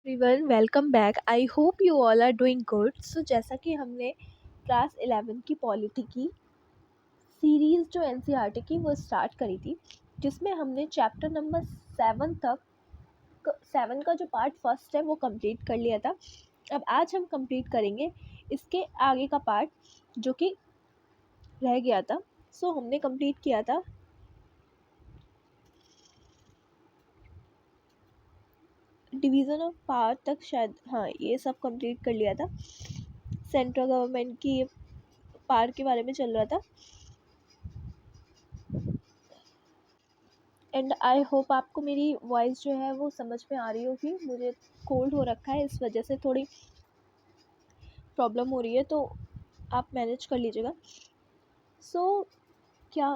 Everyone, welcome back. I hope you all are doing good. So जैसा कि हमने class 11 की पॉलिटी की सीरीज़ जो एनसीईआरटी की वो स्टार्ट करी थी, जिसमें हमने चैप्टर नंबर 7 का जो पार्ट फर्स्ट है वो कंप्लीट कर लिया था। अब आज हम कंप्लीट करेंगे इसके आगे का पार्ट जो कि रह गया था। सो हमने कंप्लीट किया था डिवीज़न ऑफ पावर तक, शायद हाँ ये सब कंप्लीट कर लिया था। सेंट्रल गवर्नमेंट की पावर के बारे में चल रहा था। एंड आई होप आपको मेरी वॉइस जो है वो समझ में आ रही होगी। मुझे कोल्ड हो रखा है, इस वजह से थोड़ी प्रॉब्लम हो रही है, तो आप मैनेज कर लीजिएगा। सो क्या,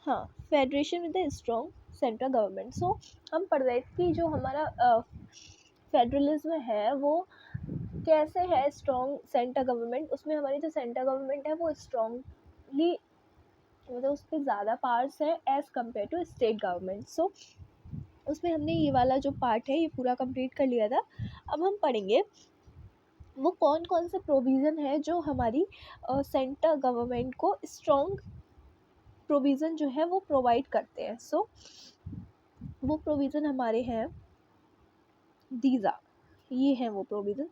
हाँ, federation with the strong central government. So हम पढ़ रहे थे कि जो हमारा फेडरलिज्म है वो कैसे है स्ट्रॉन्ग सेंट्रल गवर्नमेंट। उसमें हमारी जो सेंट्रल गवर्नमेंट है वो स्ट्रॉन्गली, मतलब उस पर ज़्यादा पावर्स है as compare to state government. So उसमें हमने ये वाला जो पार्ट है ये पूरा कंप्लीट कर लिया था। अब हम पढ़ेंगे वो कौन कौन से प्रोविज़न है जो हमारी सेंट्रल गवर्नमेंट को स्ट्रॉन्ग प्रोविज़न जो है वो प्रोवाइड करते हैं। सो वो प्रोविज़न हमारे हैं दीजा, ये हैं वो provision.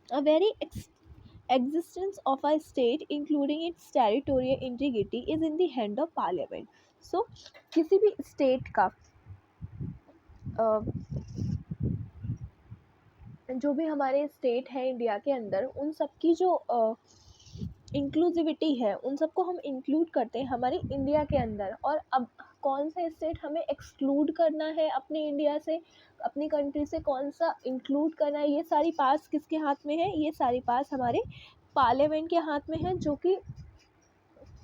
A very existence of a state including its territorial integrity is in the hand of parliament. So किसी भी स्टेट का जो भी हमारे स्टेट है इंडिया के अंदर, उन सब की जो इंक्लूसिविटी है उन सबको हम इंक्लूड करते हैं हमारे इंडिया के अंदर। और अब कौन सा स्टेट हमें एक्सक्लूड करना है अपने इंडिया से, अपनी कंट्री से, कौन सा इंक्लूड करना है, ये सारी पास किसके हाथ में है? ये सारी पास हमारे पार्लियामेंट के हाथ में है, जो कि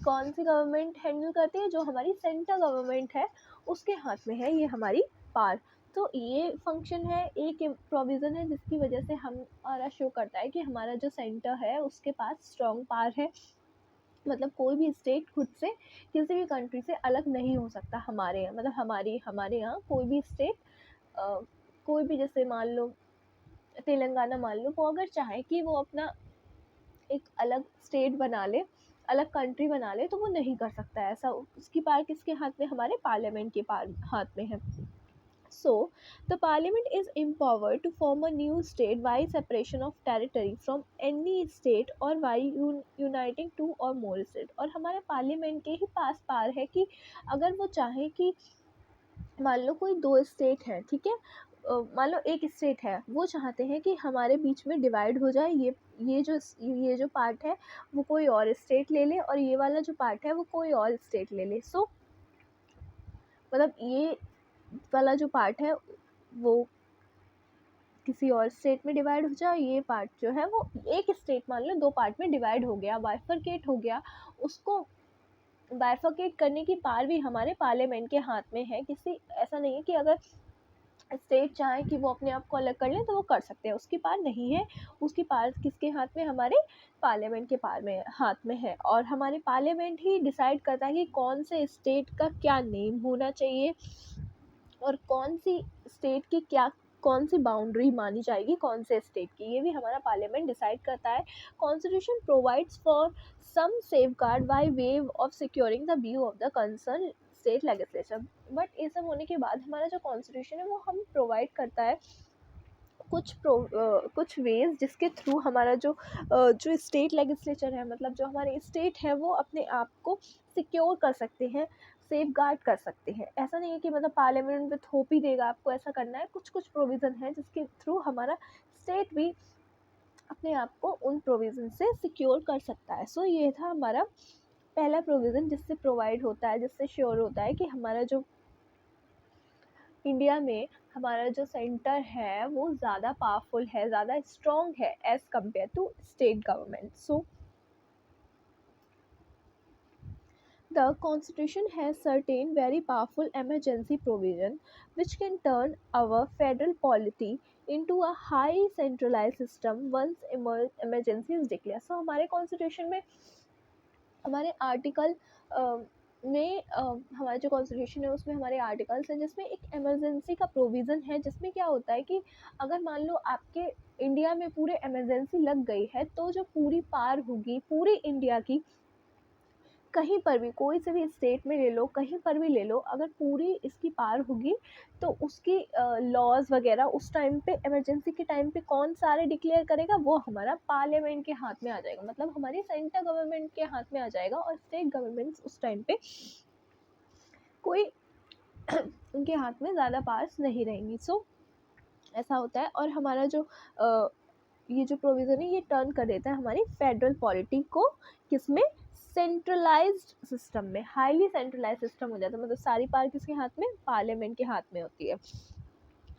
कौन सी गवर्नमेंट हैंडल करती है? जो हमारी सेंट्रल गवर्नमेंट है उसके हाथ में है ये हमारी पावर। तो ये फंक्शन है, एक प्रोविज़न है जिसकी वजह से हमारा शो करता है कि हमारा जो सेंटर है उसके पास स्ट्रॉन्ग पावर है। मतलब कोई भी स्टेट खुद से किसी भी कंट्री से अलग नहीं हो सकता हमारे यहाँ। मतलब हमारे यहाँ कोई भी स्टेट, कोई भी, जैसे मान लो तेलंगाना मान लो, वो अगर चाहे कि वो अपना एक अलग स्टेट बना ले, अलग कंट्री बना ले, तो वो नहीं कर सकता है ऐसा। उसकी पावर किसके हाथ में? हमारे पार्लियामेंट के हाथ में है। So, the parliament is empowered to form a new state by separation of territory from any state or by uniting two or more state। और हमारे पार्लियामेंट के ही पास पावर है कि अगर वो चाहे कि मान लो कोई दो स्टेट है, ठीक है, मान लो एक स्टेट है, वो चाहते हैं कि हमारे बीच में डिवाइड हो जाए, ये जो पार्ट है वो कोई और स्टेट ले ले, और ये वाला जो पार्ट है वो कोई और स्टेट ले ले। सो मतलब ये वाला जो पार्ट है वो किसी और स्टेट में डिवाइड हो जाए, ये पार्ट जो है वो एक स्टेट, मान लो दो पार्ट में डिवाइड हो गया, बाइफरकेट हो गया, उसको बाइफरकेट करने की पावर भी हमारे पार्लियामेंट के हाथ में है। किसी, ऐसा नहीं है कि अगर स्टेट चाहे कि वो अपने आप को अलग कर ले तो वो कर सकते हैं, उसकी पावर नहीं है। उसकी पावर किसके हाथ में? हमारे पार्लियामेंट के पावर में, हाथ में है। और हमारे पार्लियामेंट ही डिसाइड करता है कि कौन से स्टेट का क्या नेम होना चाहिए और कौन सी स्टेट की क्या, कौन सी बाउंड्री मानी जाएगी कौन से स्टेट की, ये भी हमारा पार्लियामेंट डिसाइड करता है। Constitution provides for some safeguard by way of securing the view of the concern state legislature. But ये सब होने के बाद हमारा जो कॉन्स्टिट्यूशन है वो हम प्रोवाइड करता है कुछ वेज जिसके थ्रू हमारा जो स्टेट लेजिस्लेचर है, मतलब जो हमारे स्टेट है, वो अपने आप को सिक्योर कर सकते हैं, सेफ गार्ड कर सकते हैं। ऐसा नहीं है कि मतलब पार्लियामेंट में थोप ही देगा आपको ऐसा करना है। कुछ प्रोविज़न है जिसके थ्रू हमारा स्टेट भी अपने आप को उन प्रोविज़न से सिक्योर कर सकता है। सो ये था हमारा पहला प्रोविज़न, जिससे प्रोवाइड होता है, जिससे श्योर होता है कि हमारा जो इंडिया में हमारा जो सेंटर है वो ज़्यादा पावरफुल है, ज़्यादा स्ट्रॉन्ग है as compare to state government. So the constitution has certain very powerful emergency provision which can turn our federal polity into a high centralized system once emergency is declared। so हमारे constitution में हमारे article में हमारा जो constitution है उसमें हमारे articles हैं जिसमें एक इमरजेंसी का प्रोविज़न है, जिसमें क्या होता है कि अगर मान लो आपके इंडिया में पूरे इमरजेंसी लग गई है, तो जो पूरी पार होगी पूरी इंडिया की, कहीं पर भी कोई से भी स्टेट में ले लो, कहीं पर भी ले लो, अगर पूरी इसकी पार होगी तो उसकी लॉज वगैरह उस टाइम पे इमरजेंसी के टाइम पे कौन सारे डिक्लेयर करेगा, वो हमारा पार्लियामेंट के हाथ में आ जाएगा, मतलब हमारी सेंट्रल गवर्नमेंट के हाथ में आ जाएगा, और स्टेट गवर्नमेंट्स उस टाइम पे कोई उनके हाथ में ज़्यादा पावर्स नहीं रहेंगी। सो ऐसा होता है, और हमारा जो ये जो प्रोविज़न है ये टर्न कर देता है हमारी फेडरल पॉलिटी को किसमें, सेंट्रलाइज्ड सिस्टम में, हाईली सेंट्रलाइज्ड सिस्टम हो जाता है, मतलब सारी पावर किसके हाथ में, पार्लियामेंट के हाथ में होती है।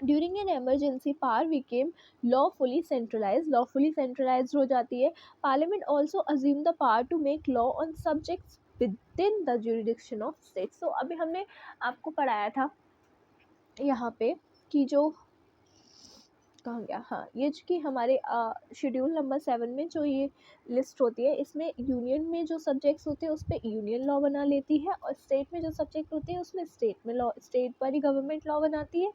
During an emergency power became lawfully centralized हो जाती है। Parliament also assume the power to make law on subjects within the jurisdiction of state. So अभी हमने आपको पढ़ाया था यहाँ पे कि जो कहाँ गया, हाँ, ये जो कि हमारे शेड्यूल नंबर 7 में जो ये लिस्ट होती है, इसमें यूनियन में जो सब्जेक्ट्स होते हैं उस पर यूनियन लॉ बना लेती है, और स्टेट में जो सब्जेक्ट होते हैं उसमें स्टेट में लॉ, स्टेट पर ही गवर्नमेंट लॉ बनाती है,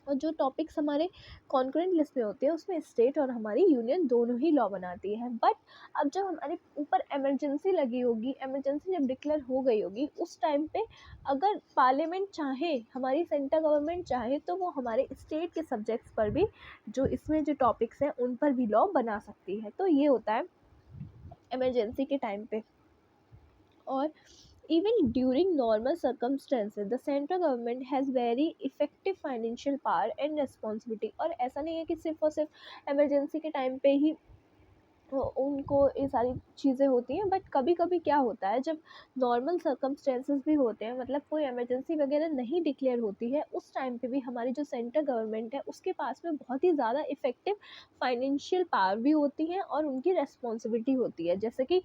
और जो टॉपिक्स हमारे कॉन्करेंट लिस्ट में होते हैं उसमें स्टेट और हमारी यूनियन दोनों ही लॉ बनाती है। बट अब जब हमारे ऊपर इमरजेंसी लगी होगी, इमरजेंसी जब डिक्लेयर हो गई होगी, उस टाइम पे अगर पार्लियामेंट चाहे, हमारी सेंट्रल गवर्नमेंट चाहे, तो वो हमारे स्टेट के सब्जेक्ट्स पर भी, जो इसमें जो टॉपिक्स हैं उन पर भी लॉ बना सकती है। तो ये होता है इमरजेंसी के टाइम पे। और even during normal circumstances, the central government has very effective financial power and responsibility। और ऐसा नहीं है कि सिर्फ और सिर्फ इमरजेंसी के टाइम पे ही उनको ये सारी चीज़ें होती हैं, बट कभी कभी क्या होता है, जब नॉर्मल सर्कमस्टेंसेस भी होते हैं, मतलब कोई इमरजेंसी वगैरह नहीं डिक्लेयर होती है, उस टाइम पे भी हमारी जो सेंट्रल गवर्नमेंट है उसके पास में बहुत ही ज़्यादा इफेक्टिव फाइनेंशियल पावर भी होती है और उनकी रेस्पॉन्सिबिलिटी होती है। जैसे कि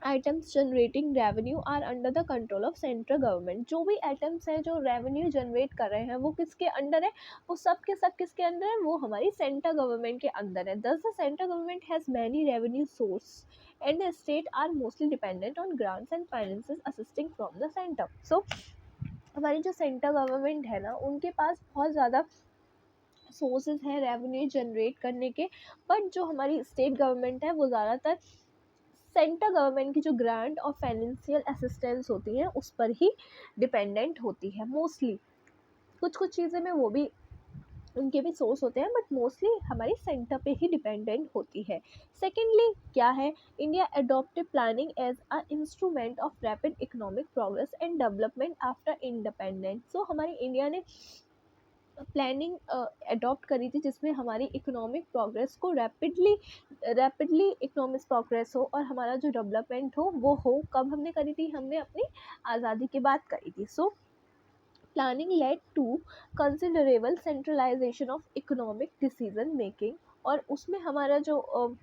items generating revenue are under the control of central government. जो भी आइटम्स हैं जो रेवेन्यू जनरेट कर रहे हैं वो किसके अंडर है, वो सब के सब किसके अंदर है, वो हमारी सेंट्रल गवर्नमेंट के अंदर है। Thus the central government has many revenue source and the state are mostly dependent on grants and finances assisting from the centre. So हमारी जो सेंट्रल गवर्नमेंट है ना, उनके पास बहुत ज़्यादा सोर्सेज हैं रेवेन्यू जनरेट करने के, बट जो हमारी स्टेट गवर्नमेंट है वो ज़्यादातर सेंट्रल गवर्नमेंट की जो ग्रांट और फाइनेंशियल असिस्टेंस होती हैं उस पर ही डिपेंडेंट होती है मोस्टली। कुछ कुछ चीज़ें में वो भी उनके भी सोर्स होते हैं, बट मोस्टली हमारी सेंटर पे ही डिपेंडेंट होती है। सेकेंडली क्या है, India adopted planning as a instrument of rapid economic progress and development after independence. So हमारी इंडिया ने प्लानिंग अडॉप्ट करी थी जिसमें हमारी इकोनॉमिक प्रोग्रेस को रैपिडली इकोनॉमिक प्रोग्रेस हो और हमारा जो डेवलपमेंट हो वो हो। कब हमने करी थी, हमने अपनी आज़ादी के बाद करी थी। So planning led to considerable centralisation of economic decision making, और उसमें हमारा जो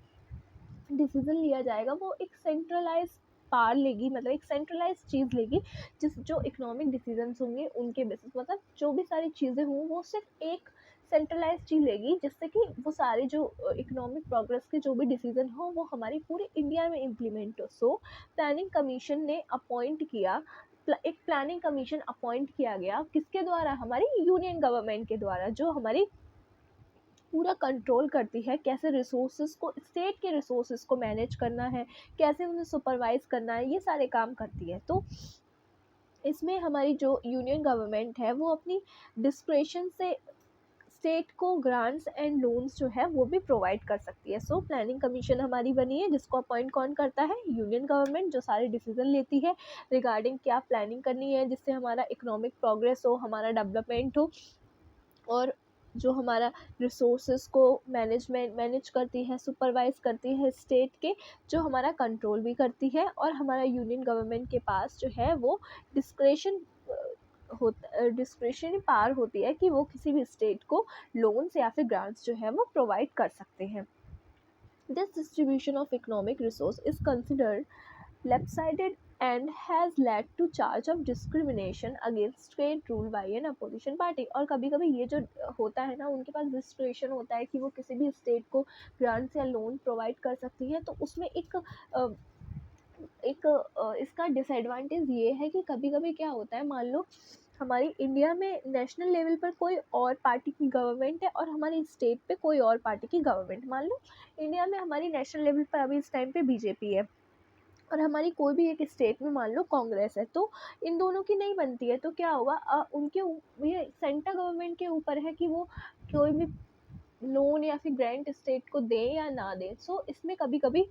डिसीजन लिया जाएगा वो एक सेंट्रलाइज पार लेगी, मतलब एक सेंट्रलाइज चीज़ लेगी, जिस जो इकोनॉमिक डिसीजंस होंगे उनके बेसिस, मतलब जो भी सारी चीज़ें हों वो सिर्फ एक सेंट्रलाइज चीज़ लेगी, जिससे कि वो सारे जो इकोनॉमिक प्रोग्रेस के जो भी डिसीजन हो वो हमारी पूरी इंडिया में इम्प्लीमेंट हो। सो प्लानिंग कमीशन ने अपॉइंट किया, एक प्लानिंग कमीशन अपॉइंट किया गया किसके द्वारा, हमारी यूनियन गवर्नमेंट के द्वारा, जो हमारी पूरा कंट्रोल करती है कैसे रिसोर्सेज को, स्टेट के रिसोर्सेज को मैनेज करना है, कैसे उन्हें सुपरवाइज करना है, ये सारे काम करती है। तो इसमें हमारी जो यूनियन गवर्नमेंट है वो अपनी डिस्क्रेशन से स्टेट को ग्रांट्स एंड लोन्स जो है वो भी प्रोवाइड कर सकती है। सो प्लानिंग कमीशन हमारी बनी है जिसको अपॉइंट कौन करता है, यूनियन गवर्नमेंट, जो सारे डिसीजन लेती है रिगार्डिंग क्या प्लानिंग करनी है जिससे हमारा इकोनॉमिक प्रोग्रेस हो, हमारा डेवलपमेंट हो, और जो हमारा रिसोर्सेज को मैनेज करती है, सुपरवाइज करती है स्टेट के, जो हमारा कंट्रोल भी करती है, और हमारा यूनियन गवर्नमेंट के पास जो है वो डिस्क्रेशनरी पावर होती है कि वो किसी भी स्टेट को लोन्स या फिर ग्रांट्स जो है वो प्रोवाइड कर सकते हैं। This distribution of economic resource is considered left-sided and has led to charge of discrimination against state rule by an opposition party। और कभी कभी ये जो होता है ना, उनके पास डिस्क्रिप्शन होता है कि वो किसी भी स्टेट को ग्रांट्स या लोन प्रोवाइड कर सकती है, तो उसमें एक एक इसका डिसएडवांटेज ये है कि कभी कभी क्या होता है, मान लो हमारी इंडिया में नेशनल लेवल पर कोई और पार्टी की गवर्नमेंट है और हमारी स्टेट पे कोई और पार्टी की गवर्नमेंट। मान लो इंडिया में हमारी नेशनल लेवल पर अभी इस टाइम पे बीजेपी है और हमारी कोई भी एक स्टेट में मान लो कांग्रेस है, तो इन दोनों की नहीं बनती है तो क्या होगा, ये सेंट्रल गवर्नमेंट के ऊपर है कि वो कोई भी लोन या फिर ग्रांट स्टेट को दे या ना दे। सो इसमें कभी कभी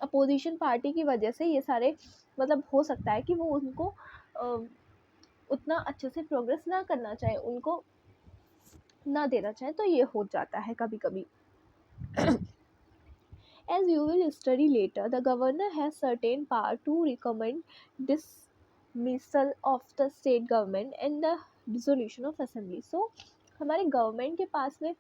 अपोजिशन पार्टी की वजह से ये सारे मतलब हो सकता है कि वो उनको उतना अच्छे से प्रोग्रेस ना करना चाहे, उनको ना देना चाहे, तो ये हो जाता है कभी कभी। As you will study later, the governor has certain power to recommend dismissal of the state government and the dissolution of assembly. So हमारे गवर्नमेंट के पास में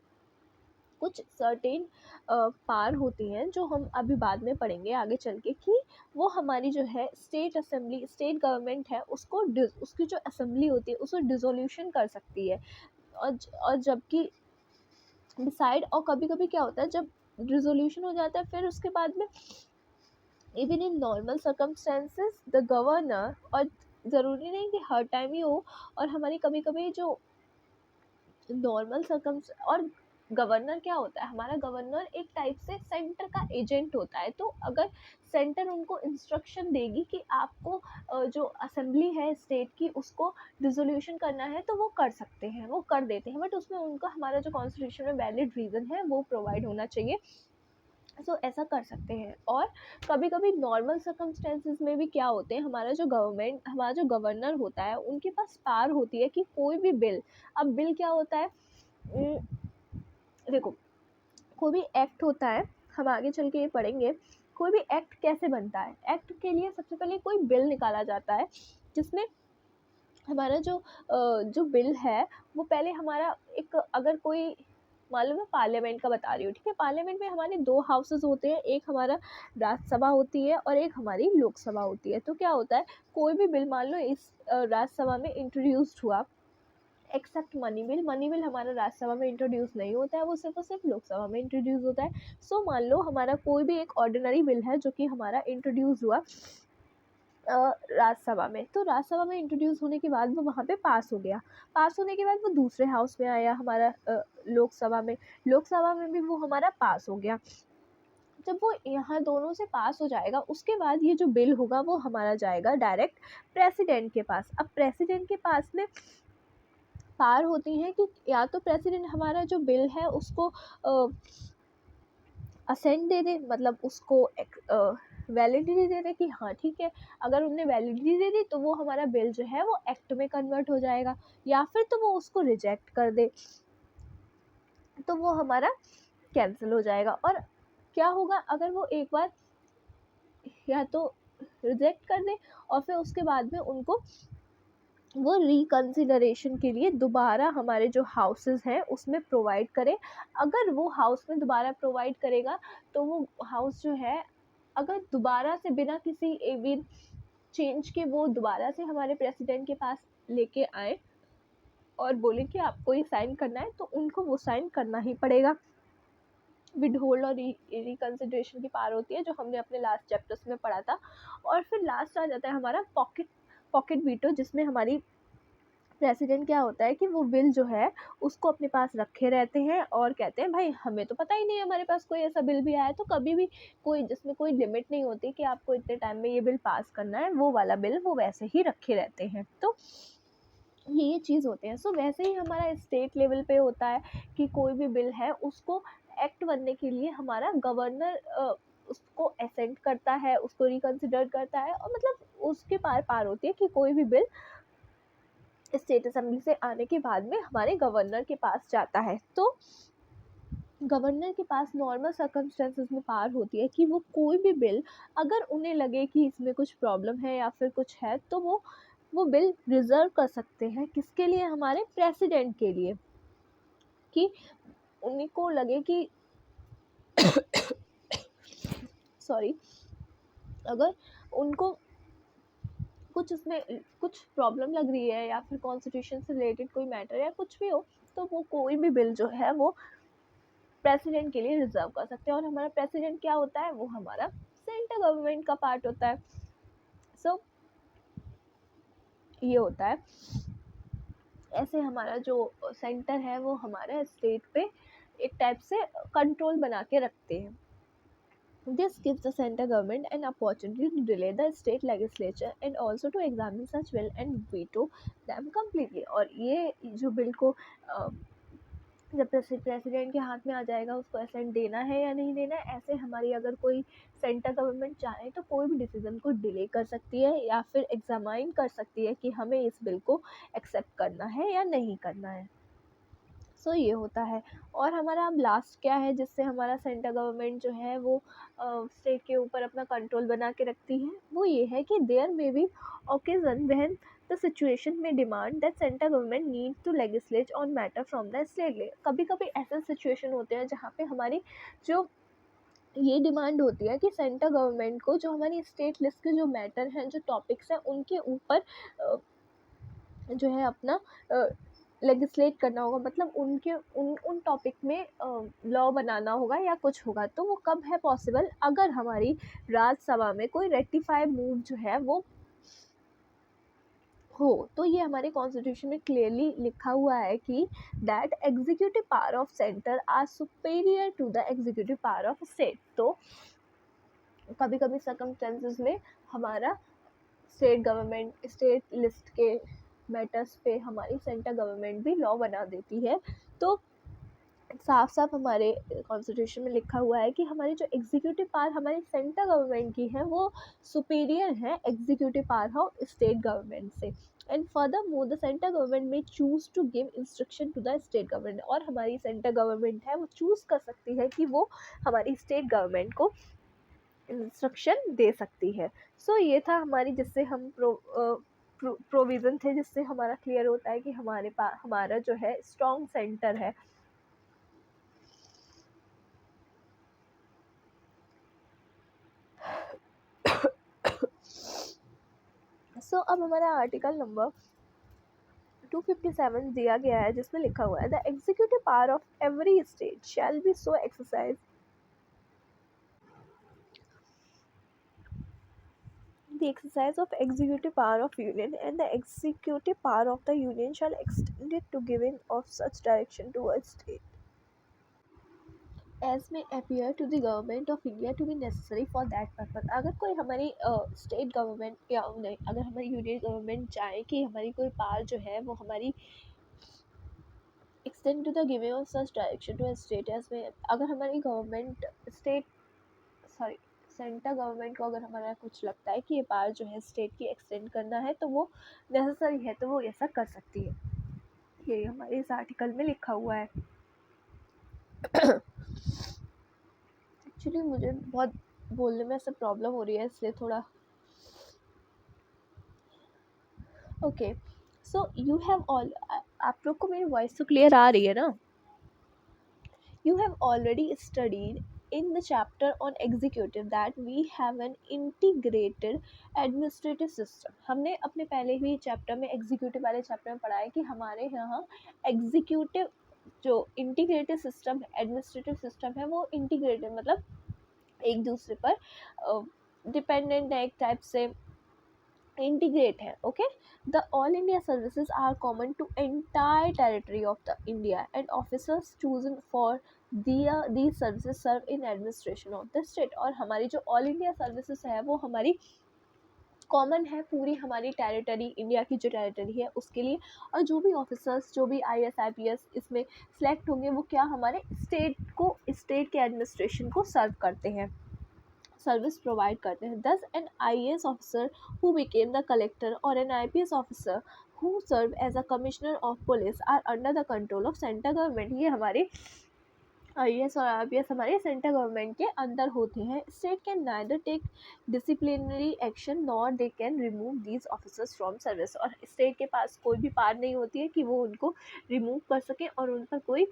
कुछ सर्टेन पावर होती हैं जो हम अभी बाद में पढ़ेंगे आगे चल के, कि वो हमारी जो है स्टेट असेंबली, स्टेट गवर्नमेंट है उसको उसकी जो असेंबली होती है उसको डिसोल्यूशन कर सकती है। और जबकि डिसाइड, और कभी कभी क्या होता है जब रिजोल्यूशन हो जाता है फिर उसके बाद में even in normal circumstances the governor, और ज़रूरी नहीं कि हर टाइम ही हो, और हमारी कभी कभी जो नॉर्मल सर्कम्स, और गवर्नर क्या होता है, हमारा गवर्नर एक टाइप से सेंटर का एजेंट होता है। तो अगर सेंटर उनको इंस्ट्रक्शन देगी कि आपको जो असेंबली है स्टेट की उसको डिसोल्यूशन करना है तो वो कर सकते हैं, वो कर देते हैं, बट उसमें उनका हमारा जो कॉन्स्टिट्यूशन में वैलिड रीज़न है वो प्रोवाइड होना चाहिए। सो ऐसा कर सकते हैं। और कभी कभी नॉर्मल सर्कमस्टेंसेस में भी क्या होते हैं, हमारा जो गवर्नर होता है उनके पास पावर होती है कि कोई भी बिल, अब बिल क्या होता है, देखो कोई भी एक्ट होता है, हम आगे चल के ये पढ़ेंगे, कोई भी एक्ट कैसे बनता है। एक्ट के लिए सबसे पहले कोई बिल निकाला जाता है जिसमें हमारा जो बिल है वो पहले हमारा एक, अगर कोई मान लो मैं पार्लियामेंट का बता रही हूँ, ठीक है, पार्लियामेंट में हमारे दो हाउसेस होते हैं, एक हमारा राज्यसभा होती है और एक हमारी लोकसभा होती है। तो क्या होता है, कोई भी बिल मान लो इस राज्यसभा में इंट्रोड्यूस्ड हुआ, एक्सेप्ट मनी बिल हमारा राज्यसभा में इंट्रोड्यूस नहीं होता है, वो सिर्फ और सिर्फ लोकसभा में इंट्रोड्यूस होता है। सो मान लो हमारा कोई भी एक ऑर्डिनरी बिल है जो कि हमारा इंट्रोड्यूस हुआ राज्यसभा में, तो राज्यसभा में इंट्रोड्यूस होने के बाद वो वहाँ पे पास हो गया, पास होने के बाद वो दूसरे हाउस में आया हमारा लोकसभा में, लोकसभा में भी वो हमारा पास हो गया। जब वो यहाँ दोनों से पास हो जाएगा उसके बाद ये जो बिल होगा वो हमारा जाएगा डायरेक्ट प्रेसिडेंट के पास। अब प्रेसिडेंट के पास में पावर होती है कि या तो प्रेसिडेंट हमारा जो बिल है उसको असेंट दे दे, मतलब उसको वैलिडिटी दे दे कि हाँ ठीक है, अगर उनने वैलिडिटी दे दी तो वो हमारा बिल जो है वो एक्ट में कन्वर्ट हो जाएगा, या फिर तो वो उसको रिजेक्ट कर दे तो वो हमारा कैंसिल हो जाएगा। और क्या होगा अगर वो एक बार या तो रिजेक्ट कर दे और फिर उसके बाद में उनको वो रिकन्सिडरेशन के लिए दोबारा हमारे जो हाउसेस हैं उसमें प्रोवाइड करे। अगर वो हाउस में दोबारा प्रोवाइड करेगा तो वो हाउस जो है अगर दोबारा से बिना किसी एविन चेंज के वो दोबारा से हमारे प्रेसिडेंट के पास लेके आए और बोले कि आपको ये साइन करना है तो उनको वो साइन करना ही पड़ेगा। विद होल्ड और रिकन्सिडरेशन की पावर होती है जो हमने अपने लास्ट चैप्टर्स में पढ़ा था। और फिर लास्ट आ जाता है हमारा पॉकेट वीटो, जिसमें हमारी प्रेसिडेंट क्या होता है कि वो बिल जो है उसको अपने पास रखे रहते हैं और कहते हैं भाई हमें तो पता ही नहीं, हमारे पास कोई ऐसा बिल भी आया तो कभी भी कोई जिसमें कोई लिमिट नहीं होती कि आपको इतने टाइम में ये बिल पास करना है, वो वाला बिल वो वैसे ही रखे रहते हैं। तो ये चीज़ होते हैं। सो वैसे ही हमारा स्टेट लेवल पे होता है कि कोई भी बिल है उसको एक्ट बनने के लिए हमारा गवर्नर उसको असेंट करता है, उसको रिकन्सिडर करता है, और मतलब उसके पार पार होती है कि कोई भी बिल स्टेट असेंबली से आने के बाद में हमारे गवर्नर के पास जाता है। तो गवर्नर के पास नॉर्मल सर्कमस्टेंसेस में पावर होती है कि वो कोई भी बिल अगर उन्हें लगे कि इसमें कुछ प्रॉब्लम है या फिर कुछ है तो वो बिल रिजर्व कर सकते हैं, किसके लिए, हमारे प्रेसिडेंट के लिए, कि उन्हीं को लगे कि सॉरी, अगर उनको कुछ उसमें कुछ प्रॉब्लम लग रही है या फिर कॉन्स्टिट्यूशन से रिलेटेड कोई मैटर या कुछ भी हो तो वो कोई भी बिल जो है वो प्रेसिडेंट के लिए रिजर्व कर सकते हैं। और हमारा प्रेसिडेंट क्या होता है, वो हमारा सेंट्रल गवर्नमेंट का पार्ट होता है। सो ये होता है, ऐसे हमारा जो सेंटर है वो हमारा स्टेट पे एक टाइप से कंट्रोल बना के रखते हैं। This gives the central government an opportunity to delay the state legislature and also to examine such bill and veto them completely। और ये जो बिल को जब प्रेसिडेंट के हाथ में आ जाएगा उसको असेंट देना है या नहीं देना है, ऐसे हमारी अगर कोई सेंट्रल गवर्नमेंट चाहे तो कोई भी डिसीजन को डिले कर सकती है या फिर एग्जामाइन कर सकती है कि हमें इस बिल को एक्सेप्ट करना है या नहीं करना है। सो ये होता है। और हमारा अब लास्ट क्या है जिससे हमारा सेंट्रल गवर्नमेंट जो है वो स्टेट के ऊपर अपना कंट्रोल बना के रखती है, वो ये है कि there may be occasion when the situation में demand that central government need to legislate on matter from the state. कभी कभी ऐसे सिचुएशन होते हैं जहाँ पे हमारी जो ये डिमांड होती है कि सेंट्रल गवर्नमेंट को जो हमारी स्टेट लिस्ट के जो मैटर हैं, जो टॉपिक्स हैं, उनके ऊपर जो है अपना लेजिस्लेट करना होगा, मतलब उनके उन टॉपिक में लॉ बनाना होगा या कुछ होगा। तो वो कब है पॉसिबल, अगर हमारी राज्यसभा में कोई रेक्टिफाई मूव जो है वो हो। तो ये हमारे कॉन्स्टिट्यूशन में क्लियरली लिखा हुआ है कि that executive power of centre are superior to the executive power of state. तो कभी कभी सर्कमस्टेंसेस में हमारा स्टेट गवर्नमेंट स्टेट लिस्ट के मैटर्स पे हमारी सेंट्रल गवर्नमेंट भी लॉ बना देती है। तो साफ साफ हमारे कॉन्स्टिट्यूशन में लिखा हुआ है कि हमारी जो एग्जीक्यूटिव पावर हमारी सेंट्रल गवर्नमेंट की है वो सुपीरियर है executive power of state government से। And further more the central government may choose to give instruction to the state government. और हमारी सेंट्रल गवर्नमेंट है वो चूज कर सकती है कि वो हमारी स्टेट गवर्नमेंट को इंस्ट्रक्शन दे सकती है। सो ये था हमारी जिससे हम प्रोविज़न थे जिससे हमारा क्लियर होता है कि हमारे पास हमारा जो है स्ट्रॉन्ग सेंटर है। सो अब हमारा आर्टिकल नंबर 257 दिया गया है जिसमें लिखा हुआ है the executive power of every state shall be so exercise. The exercise of executive power of union and the executive power of the union shall extend it to giving of such direction to a state as may appear to the government of India to be necessary for that purpose। अगर कोई हमारी state government या नहीं, अगर हमारी union government चाहे कि हमारी कोई पावर जो है वो हमारी extend to the giving of such direction to state as में, अगर हमारी गवर्नमेंट सेंट्रल गवर्नमेंट को अगर हमारा कुछ लगता है कि ये पावर जो है स्टेट की एक्सटेंड करना है तो वो नेसेसरी है तो वो ऐसा कर सकती है। ये हमारे इस आर्टिकल में लिखा हुआ है। एक्चुअली मुझे बहुत बोलने में ऐसे प्रॉब्लम हो रही है इसलिए थोड़ा okay. So you have all, आप लोग को मेरी वॉइस तो क्लियर आ रही है ना? You have already studied in the chapter on executive that we have an integrated administrative system। हमने अपने पहले ही चैप्टर में एग्जीक्यूटिव वाले चैप्टर में पढ़ा है कि हमारे यहाँ एग्जीक्यूटिव जो इंटीग्रेटेड सिस्टम एडमिनिस्ट्रेटिव सिस्टम है वो इंटीग्रेटेड मतलब एक दूसरे पर डिपेंडेंट है, एक टाइप से इंटीग्रेट है। Okay, the all India services are common to entire territory of the India and officers chosen for these services serve in administration of the state। और हमारी जो ऑल इंडिया सर्विसेज है वो हमारी कॉमन है पूरी हमारी टेरिटरी, इंडिया की जो टेरिटरी है उसके लिए। और जो भी ऑफिसर्स जो भी IAS IPS इसमें सेलेक्ट होंगे वो क्या हमारे स्टेट को, स्टेट के एडमिनिस्ट्रेशन को सर्व करते हैं, सर्विस प्रोवाइड करते हैं। Thus an IAS officer who became the collector और an IPS officer who serve as a commissioner of police are under the control of central government. ये हमारे IAS और IPS हमारे सेंट्रल गवर्नमेंट के अंदर होते हैं। State can neither take disciplinary action nor they can remove these officers from service. और state के पास कोई भी पावर नहीं होती है कि वो उनको रिमूव कर सके और उन पर कोई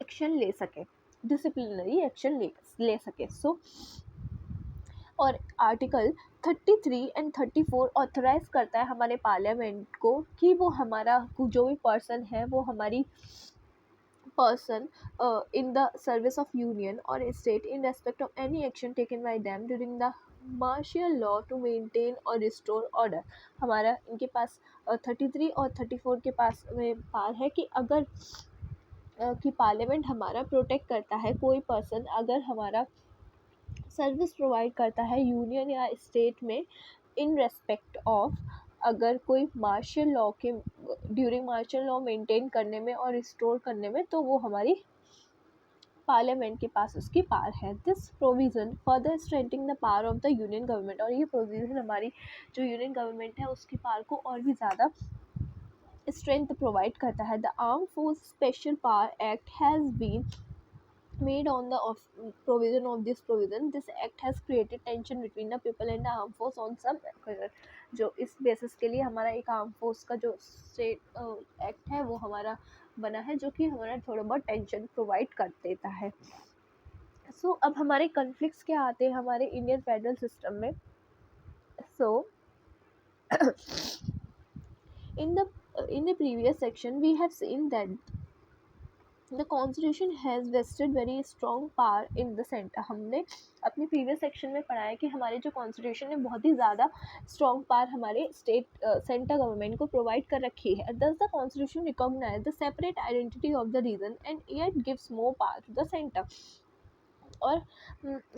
एक्शन ले सके, डिसिप्लिनरी एक्शन ले सके। सो और आर्टिकल 33 एंड 34 ऑथराइज करता है हमारे पार्लियामेंट को कि वो हमारा जो भी पर्सन है वो हमारी person in the service of union or state in respect of any action taken by them during the martial law to maintain or restore order। हमारा इनके पास 33 और 34 के पास में पार है कि अगर कि पार्लियामेंट हमारा प्रोटेक्ट करता है, कोई पर्सन अगर हमारा सर्विस प्रोवाइड करता है यूनियन या स्टेट में इन रेस्पेक्ट ऑफ, अगर कोई मार्शल लॉ के ड्यूरिंग मार्शल लॉ मेंटेन करने में और रिस्टोर करने में, तो वो हमारी पार्लियामेंट के पास उसकी पावर है। This provision further strengthening the power of the union government, और ये प्रोविज़न हमारी जो यूनियन गवर्नमेंट है उसकी पावर को और भी ज़्यादा स्ट्रेंथ प्रोवाइड करता है। The arm force special power act has been made on the provision of this provision. This act has created tension between the people and the armed force on some occasion। जो इस basis के लिए हमारा एक arm force का जो state act है वो हमारा बना है, जो कि हमारा थोड़ा बहुत टेंशन प्रोवाइड कर देता है। सो अब हमारे कन्फ्लिक्ट्स क्या आते हैं हमारे इंडियन फेडरल सिस्टम में। सो in the previous section we have seen that the constitution has vested very strong power in the center। हमने अपने प्रीवियस सेक्शन में पढ़ा है कि हमारे जो कॉन्स्टिट्यूशन है बहुत ही ज़्यादा स्ट्रॉन्ग पावर हमारे स्टेट सेंटर गवर्नमेंट को प्रोवाइड कर रखी है। Thus the constitution recognise the separate identity of the region and it gives more power to the centre. और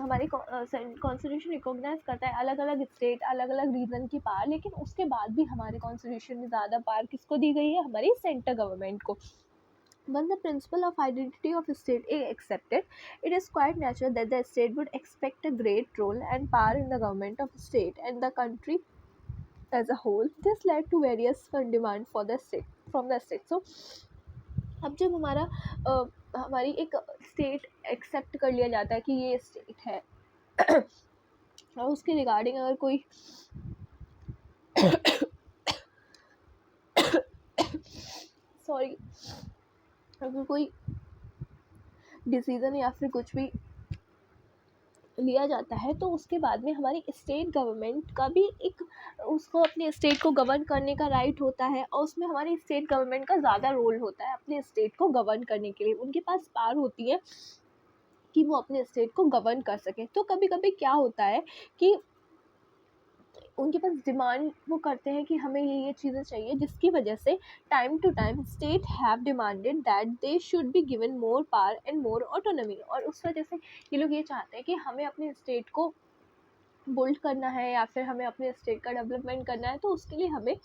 हमारी कॉन्स्टिट्यूशन रिकॉग्नाइज करता है अलग अलग स्टेट अलग अलग रीजन की पावर, लेकिन उसके बाद भी हमारे कॉन्स्टिट्यूशन में ज़्यादा पावर किसको दी गई है, हमारी सेंटर गवर्नमेंट को। When the principle of identity of a state is accepted, it is quite natural that the state would expect a great role and power in the government of the state and the country as a whole. This led to various demand for the state from the state। So अब जब हमारी एक state accept कर लिया जाता है कि ये स्टेट है और उसके रिगार्डिंग अगर कोई सॉरी अगर कोई डिसीज़न या फिर कुछ भी लिया जाता है, तो उसके बाद में हमारी स्टेट गवर्नमेंट का भी एक उसको अपने स्टेट को गवर्न करने का राइट होता है, और उसमें हमारी स्टेट गवर्नमेंट का ज़्यादा रोल होता है अपने स्टेट को गवर्न करने के लिए। उनके पास पावर होती है कि वो अपने स्टेट को गवर्न कर सकें। तो कभी कभी क्या होता है कि उनके पास डिमांड वो करते हैं कि हमें ये चीज़ें चाहिए, जिसकी वजह से time to time state have demanded that they should be given more power and more autonomy. और उस वजह से ये लोग ये चाहते हैं कि हमें अपने स्टेट को बुल्ड करना है या फिर हमें अपने स्टेट का डेवलपमेंट करना है, तो उसके लिए हमें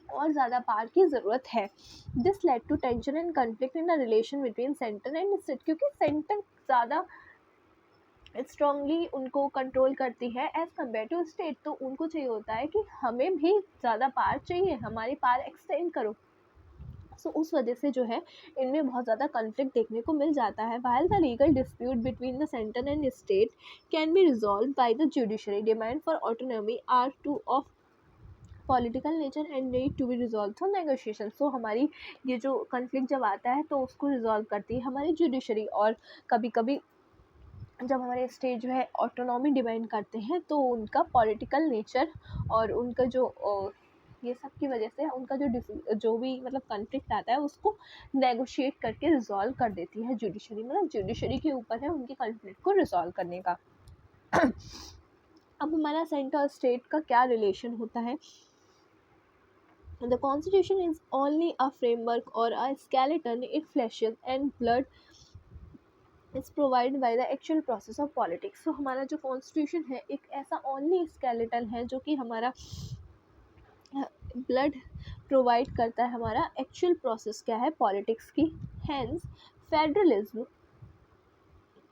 और ज़्यादा पावर की ज़रूरत है। This led to tension and conflict in the relation between centre and state, क्योंकि सेंटर ज़्यादा स्ट्रांगली उनको कंट्रोल करती है एज़ कम्पेयर टू स्टेट। तो उनको चाहिए होता है कि हमें भी ज़्यादा पावर चाहिए, हमारी पावर एक्सटेंड करो। सो उस वजह से जो है इनमें बहुत ज़्यादा कन्फ्लिक्ट देखने को मिल जाता है। While the legal dispute between the centre and state can be resolve by the judiciary, demand for autonomy are to of political nature and need to be resolve through negotiation. So हमारी ये जो conflict जब आता है तो उसको resolve करती है हमारी जुडिशरी। और कभी कभी जब हमारे स्टेट जो है ऑटोनॉमी डिमांड करते हैं तो उनका पॉलिटिकल नेचर और उनका जो ये सब की वजह से उनका जो भी मतलब कन्फ्लिक्ट आता है उसको नेगोशिएट करके रिजॉल्व कर देती है जुडिशरी। मतलब जुडिशरी के ऊपर है उनके कन्फ्लिक्ट को रिजॉल्व करने का। अब हमारा सेंटर और स्टेट का क्या रिलेशन होता है। The constitution is only a framework or a skeleton, it fleshes and blood is provided by the actual process of politics। So हमारा जो कॉन्स्टिट्यूशन है एक ऐसा ओनली स्केलेटन है जो कि हमारा ब्लड प्रोवाइड करता है, हमारा एक्चुअल प्रोसेस क्या है पॉलिटिक्स की। Hence federalism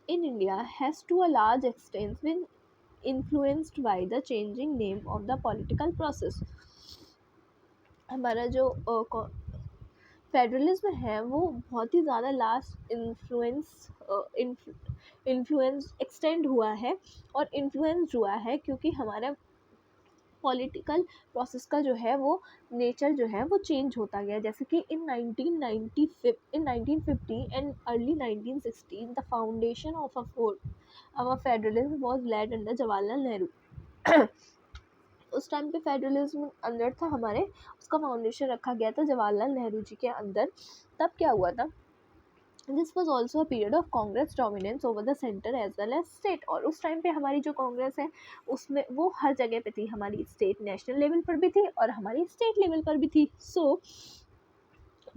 in India has to a large extent been influenced by the changing name of the political process। हमारा जो फेडरलिज्म है वो बहुत ही ज़्यादा लास्ट इन्फ्लुएंस एक्सटेंड हुआ है और इन्फ्लुएंस हुआ है क्योंकि हमारा पॉलिटिकल प्रोसेस का जो है वो नेचर जो है वो चेंज होता गया। जैसे कि in 1950 and early 1960 the foundation of a federalism was laid under Jawaharlal Nehru. उस टाइम पे फेडरलिज्म अंदर था हमारे, उसका फाउंडेशन रखा गया था जवाहरलाल नेहरू जी के अंदर। तब क्या हुआ था, this was also a period of Congress dominance over the centre as well as state. और उस टाइम पे हमारी जो कांग्रेस है उसमें वो हर जगह पे थी, हमारी स्टेट नेशनल लेवल पर भी थी और हमारी स्टेट लेवल पर भी थी। सो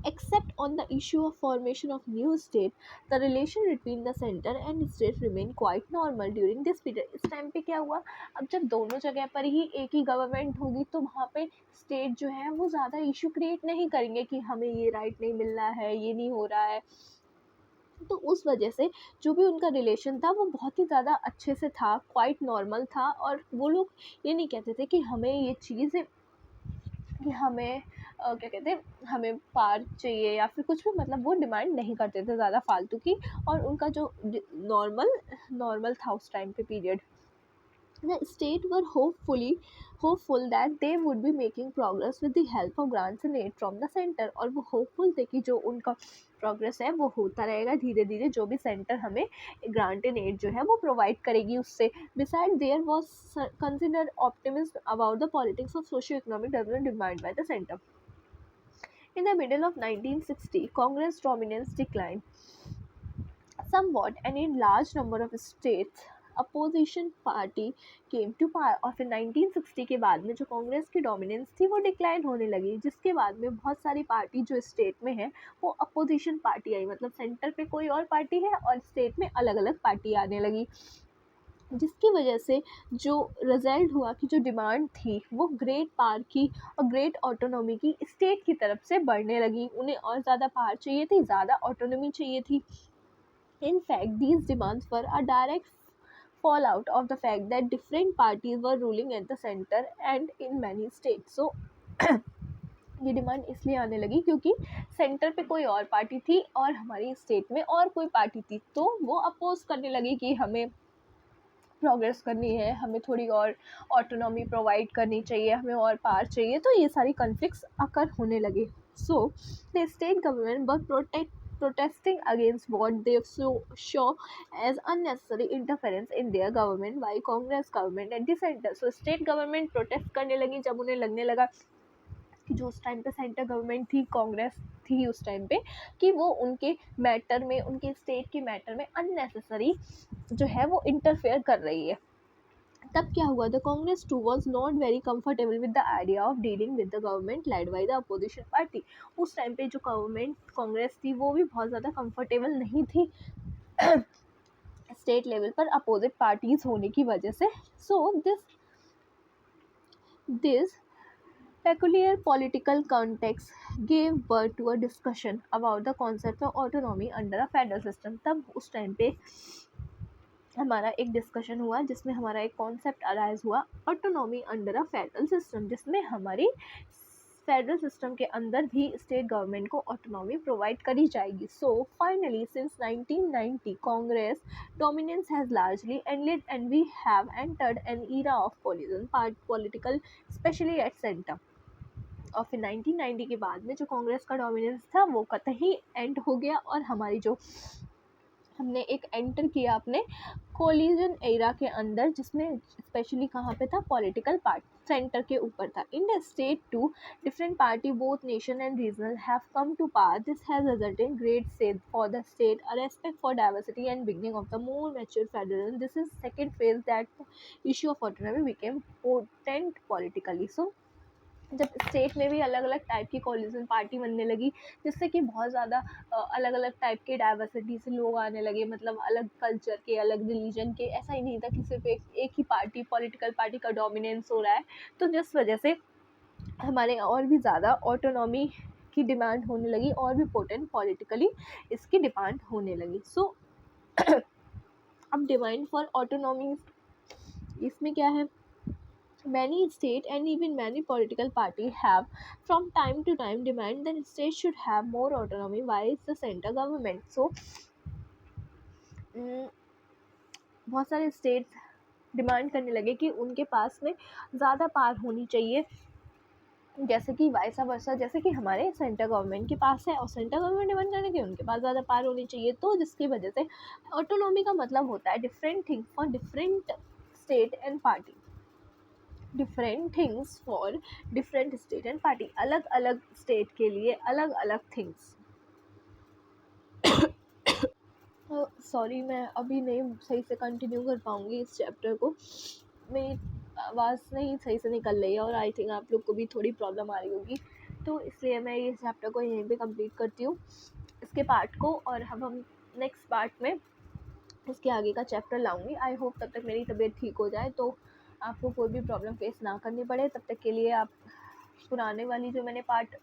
except on the issue of formation of new state, the relation between the center and state remained quite normal during this period। इस टाइम पे क्या हुआ, अब जब दोनों जगह पर ही एक ही गवर्नमेंट होगी तो वहाँ पे स्टेट जो है वो ज़्यादा इशू क्रिएट नहीं करेंगे कि हमें ये राइट नहीं मिल रहा है, ये नहीं हो रहा है। तो उस वजह से जो भी उनका रिलेशन था वो बहुत ही ज़्यादा अच्छे से था, क्वाइट नॉर्मल था। और वो लोग ये नहीं कहते थे कि हमें ये चीज़, कि हमें क्या कहते हैं, हमें पार चाहिए या फिर कुछ भी, मतलब वो डिमांड नहीं करते थे ज़्यादा फालतू की। और उनका जो नॉर्मल था उस टाइम पे period. The state were hopeful that they would be making progress with the help of grants and aid from the center। और वो होपफुल थे कि जो उनका प्रोग्रेस है वो होता रहेगा धीरे धीरे, जो भी सेंटर हमें ग्रांट एंड एड जो है वो प्रोवाइड करेगी उससे। Besides, there was considered optimism about the politics of socio-economic development demanded by the center. In the middle of 1960, Congress dominance declined somewhat, and in large number of states opposition party came to power. और फिर 1960 के बाद में जो कांग्रेस की dominance थी वो decline होने लगी, जिसके बाद में बहुत सारी पार्टी जो स्टेट में है वो अपोजिशन पार्टी आई, मतलब सेंटर पे कोई और पार्टी है और स्टेट में अलग अलग पार्टी आने लगी। जिसकी वजह से जो रिजल्ट हुआ कि जो डिमांड थी वो ग्रेट पावर की और ग्रेट ऑटोनॉमी की स्टेट की तरफ से बढ़ने लगी। उन्हें और ज़्यादा पावर चाहिए थी, ज़्यादा ऑटोनॉमी चाहिए थी। In fact, these demands were a direct fallout of the fact that different parties were ruling at the center and in many states. So ये डिमांड इसलिए आने लगी क्योंकि सेंटर पे कोई और पार्टी थी और हमारी स्टेट में और कोई पार्टी थी, तो वो अपोज करने लगी कि हमें प्रोग्रेस करनी है, हमें थोड़ी और ऑटोनॉमी प्रोवाइड करनी चाहिए, हमें और पावर चाहिए। तो ये सारी कॉन्फ्लिक्ट्स अकर होने लगे। So the state government were protesting against what they saw as unnecessary interference in their government by Congress government at the center। So state government protest करने लगी जब उन्हें लगने लगा कि जो उस टाइम पे सेंटर गवर्नमेंट थी, कांग्रेस थी उस टाइम पे, कि वो उनके मैटर में, उनके स्टेट के मैटर में अननेसेसरी जो है वो इंटरफेयर कर रही है। तब क्या हुआ, the Congress too was not very comfortable with the idea of dealing with the government led by the opposition party. उस टाइम पे जो गवर्नमेंट कांग्रेस थी वो भी बहुत ज़्यादा कंफर्टेबल नहीं थी स्टेट लेवल पर अपोजिट पार्टीज होने की वजह से। So this peculiar political context gave birth to a discussion about the concept of autonomy under a federal system। तब उस टाइम पे हमारा एक डिस्कशन हुआ जिसमें हमारा एक कॉन्सेप्ट अराइज हुआ, autonomy under a federal system, जिसमें हमारी फेडरल सिस्टम के अंदर भी स्टेट गवर्नमेंट को ऑटोनॉमी प्रोवाइड करी जाएगी। So finally since 1990 Congress dominance has largely ended and we have entered an era of coalition political specially at centre. और फिर 1990 के बाद में जो कांग्रेस का डोमिनेंस था वो कतई एंड हो गया और हमारी जो हमने एक एंटर किया अपने कोलिजन एरा के अंदर, जिसमें स्पेशली कहाँ पे था, पॉलिटिकल पार्ट सेंटर के ऊपर था। In the state two different party both nation and regional have come to power. This has resulted in great save for the state, a respect for diversity and beginning of the more mature federalism. This is second phase that issue of autonomy became potent politically. So जब state में भी अलग अलग type की collision party बनने लगी, जिससे कि बहुत ज़्यादा अलग अलग टाइप के डाइवर्सिटी से लोग आने लगे, मतलब अलग कल्चर के, अलग रिलीजन के। ऐसा ही नहीं था कि सिर्फ एक ही पार्टी, पॉलिटिकल पार्टी का डोमिनेंस हो रहा है। तो जिस वजह से हमारे और भी ज़्यादा ऑटोनॉमी की डिमांड होने लगी और भी पोटेंट पॉलिटिकली इसकी डिमांड होने लगी। सो अब डिमांड फॉर ऑटोनॉमी इसमें क्या है, many state and even many political parties have from time to time demand that states should have more autonomy while the center government। So बहुत सारे स्टेट्स डिमांड करने लगे कि उनके पास में ज़्यादा पावर होनी चाहिए, जैसे कि वाइसा वर्सा, जैसे कि हमारे सेंटर गवर्नमेंट के पास है और सेंटर गवर्नमेंट डिमांड करने की उनके पास ज़्यादा पावर होनी चाहिए। तो जिसकी वजह से ऑटोनॉमी का मतलब होता है different thing for different state and party. Different things for different state and party, अलग अलग स्टेट के लिए अलग अलग थिंग्स। सॉरी मैं अभी नहीं सही से कंटिन्यू कर पाऊँगी इस चैप्टर को, मेरी आवाज़ नहीं सही से निकल रही है और आई थिंक आप लोग को भी थोड़ी प्रॉब्लम आ रही होगी, तो इसलिए मैं ये चैप्टर को यहीं पे कंप्लीट करती हूँ, इसके पार्ट को, और अब हम नेक्स्ट पार्ट में इसके आगे का चैप्टर लाऊंगी। आई होप तब तक मेरी तबीयत ठीक हो जाए, तो आपको कोई भी प्रॉब्लम फेस ना करनी पड़े। तब तक के लिए आप पुराने वाली जो मैंने पार्ट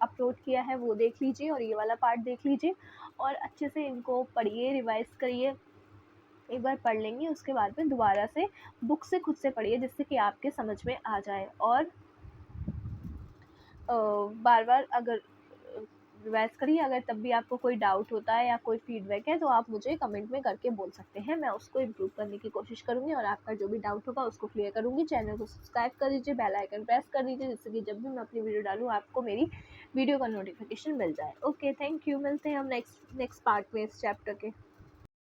अपलोड किया है वो देख लीजिए और ये वाला पार्ट देख लीजिए और अच्छे से इनको पढ़िए, रिवाइज करिए। एक बार पढ़ लेंगे उसके बाद में दोबारा से बुक से खुद से पढ़िए, जिससे कि आपके समझ में आ जाए। और बार बार अगर रिवाइज करिए, अगर तब भी आपको कोई डाउट होता है या कोई फीडबैक है तो आप मुझे कमेंट में करके बोल सकते हैं, मैं उसको इम्प्रूव करने की कोशिश करूँगी और आपका जो भी डाउट होगा उसको क्लियर करूँगी। चैनल को सब्सक्राइब कर दीजिए, बेल आइकन प्रेस कर दीजिए, जिससे कि जब भी मैं अपनी वीडियो डालूँ आपको मेरी वीडियो का नोटिफिकेशन मिल जाए। ओके, थैंक यू, मिलते हैं हम नेक्स्ट पार्ट में इस चैप्टर के।